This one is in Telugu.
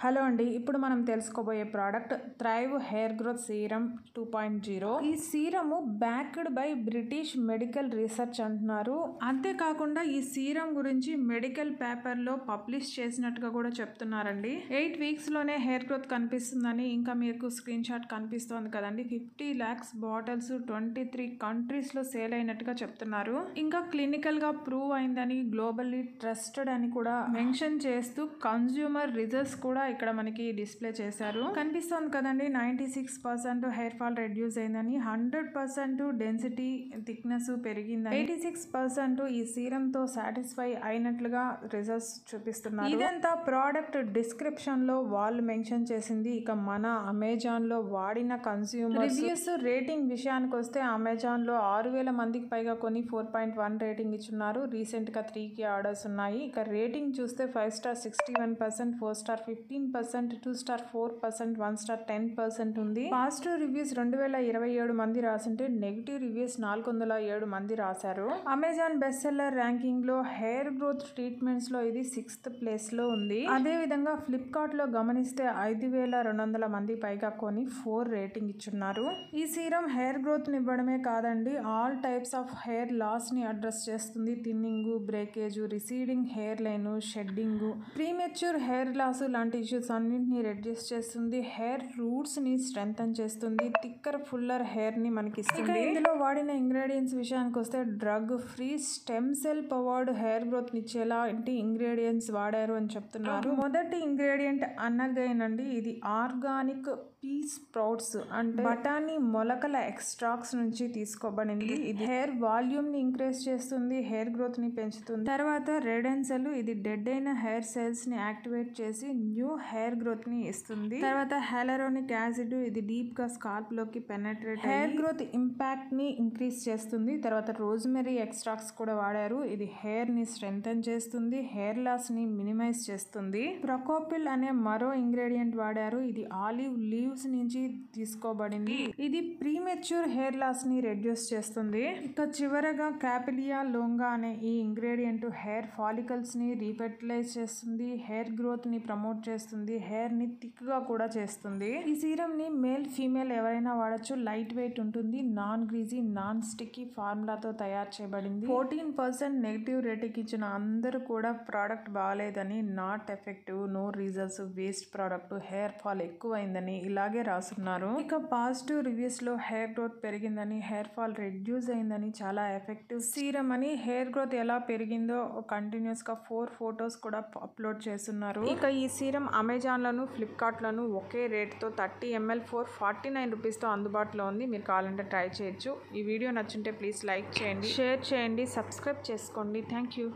హలో అండి, ఇప్పుడు మనం తెలుసుకోబోయే product thrive hair growth serum 2.0. ఈ serum backed by British medical research అంటున్నారు. అంతేకాకుండా ఈ సీరం గురించి మెడికల్ పేపర్లో పబ్లిష్ చేసినట్టుగా కూడా చెప్తున్నారండి. 8 వీక్స్లోనే హెయిర్ గ్రోత్ కనిపిస్తుందని ఇంకా మీకు స్క్రీన్ షాట్ కనిపిస్తోంది కదండి. 50 lakhs బాటిల్స్ 23 కంట్రీస్లో సేల్ అయినట్టుగా చెప్తున్నారు. ఇంకా క్లినికల్గా ప్రూవ్ అయిందని, గ్లోబల్లీ ట్రస్టెడ్ అని కూడా మెన్షన్ చేస్తూ కన్జ్యూమర్ రిజల్ట్స్ కూడా ఇక్కడ మనకి డిస్ప్లే చేశారు. కనిపిస్తుంది కదండి. 96% హెయిర్ ఫాల్ రెడ్యూస్ అయిందని, 100% డెన్సిటీ థిక్నెస్ పెరిగిందని, 86% ఈ సీరం తో సాటిస్ఫై అయినట్లుగా రిజల్ట్స్ చూపిస్తున్నారు. ఇదంతా ప్రోడక్ట్ డిస్క్రిప్షన్ లో వాళ్ళు మెన్షన్ చేసింది. ఇక మన అమెజాన్ లో వాడిన కన్స్యూమర్ రివ్యూస్ రేటింగ్ విషయానికి వస్తే అమెజాన్ లో 6000 మందికి పైగా కొని 4.1 రేటింగ్ ఇచ్చున్నారు. రీసెంట్ గా 3K ఆర్డర్స్ ఉన్నాయి. ఇక రేటింగ్ చూస్తే 5 స్టార్ 61%, 4 స్టార్ 15%, 2 స్టార్ 4%, 1 స్టార్ 10% ఉంది. పాజిటివ్ రివ్యూస్ 2027 మంది రాసింటే నెగిటివ్ రివ్యూస్ 407 మంది రాశారు. అమెజాన్ బెస్ట్ సెల్లర్ ర్యాంకింగ్ లో హెయిర్ గ్రోత్ ట్రీట్మెంట్స్ లో ఇది 6th ప్లేస్ లో ఉంది. అదే విధంగా ఫ్లిప్కార్ట్ లో గమనిస్తే 5200 మంది పైగా కొని 4 రేటింగ్ ఇచ్చున్నారు. ఈ సీరం హెయిర్ గ్రోత్ ని ఇవ్వడమే కాదండి, all types of hair loss ని అడ్రస్ చేస్తుంది. Thinning, breakage, receding hair line, shedding, premature hair loss లాంటి ఇష్యూస్ అన్నింటినీ రెడ్యూస్ చేస్తుంది. హెయిర్ రూట్స్ ని స్ట్రెంథన్ చేస్తుంది. థిక్కర్ ఫుల్లర్ హెయిర్ ని మనకి ఇస్తుంది. ఇందులో వాడిన ఇంగ్రీడియంట్స్ విషయానికి వస్తే drug free stem cell powered hair growth నిచ్చేలా ఇంగ్రీడియంట్స్ వాడారు అని చెప్తున్నారు. మొదటి ఇంగ్రీడియంట్ అనగైన్ అండి. ఇది ఆర్గానిక్ పీ స్ప్రౌట్స్ అంటే బఠానీ మొలకల ఎక్స్ట్రాక్ట్స్ నుంచి తీసుకోబడింది. ఇది హెయిర్ వాల్యూమ్ ని ఇంక్రీజ్ చేస్తుంది, హెయిర్ గ్రోత్ ని పెంచుతుంది. తర్వాత రెడెన్సెల్, ఇది డెడ్ అయిన హెయిర్ సెల్స్ ని యాక్టివేట్ చేసి న్యూ హెయిర్ గ్రోత్ ని ఇస్తుంది. తర్వాత హైలూరోనిక్ యాసిడ్, ఇది డీప్ గా స్కాల్ప్ లోకి పెనట్రేట్ హెయిర్ గ్రోత్ ఇంపాక్ట్ ని ఇంక్రీజ్ చేస్తుంది. తర్వాత రోజ్మెరీ ఎక్స్ట్రాక్ట్స్ కూడా వాడారు. ఇది హెయిర్ ని స్ట్రెంథన్ చేస్తుంది, హెయిర్ లాస్ ని మినిమైజ్ చేస్తుంది. ప్రొకోపిల్ అనే మరో ఇంగ్రీడియంట్ వాడారు. ఇది ఆలివ్ లీవ్స్ నుంచి తీసుకోబడింది. ఇది ప్రీమెచ్యూర్ హెయిర్ లాస్ ని రెడ్యూస్ చేస్తుంది. ఇక చివరగా కాపిలియా లోంగా అనే ఈ ఇంగ్రీడియంట్ హెయిర్ ఫాలికల్స్ ని రీఫెర్టిలైజ్ చేస్తుంది, హెయిర్ గ్రోత్ ని ప్రమోట్ చేస్తుంది, హెయిర్ ని థిక్ గా కూడా చేస్తుంది. ఈ సీరం ని మేల్ ఫీమేల్ ఎవరైనా వాడచ్చు. లైట్ వెయిట్ ఉంటుంది. నాన్ గ్రీజీ, నాన్ స్టిక్కీ ఫార్ములాతో తయారు చేయబడింది. 14% నెగిటివ్ రేటింగ్ ఇచ్చిన అందరూ కూడా ప్రోడక్ట్ బాగాలేదని, not effective, no results, waste product, hair fall ఎక్కువైందని ఇలాగే రాస్తున్నారు. ఇక పాజిటివ్ రివ్యూస్ లో హెయిర్ గ్రోత్ పెరిగిందని, హెయిర్ ఫాల్ రెడ్యూస్ అయిందని, చాలా ఎఫెక్టివ్ సీరం అని, హెయిర్ గ్రోత్ ఎలా పెరిగిందో కంటిన్యూస్ గా 4 ఫొటోస్ కూడా అప్లోడ్ చేస్తున్నారు. ఇక ఈ సీరం అమెజాన్ లను, ఫ్లిప్కార్ట్ లను ఒకే రేట్తో 30 ml 449 రూపీస్తో అందుబాటులో ఉంది. మీరు కావాలంటే ట్రై చేయొచ్చు. ఈ వీడియో నచ్చుంటే ప్లీజ్ లైక్ చేయండి, షేర్ చేయండి, సబ్స్క్రైబ్ చేసుకోండి. Thank you.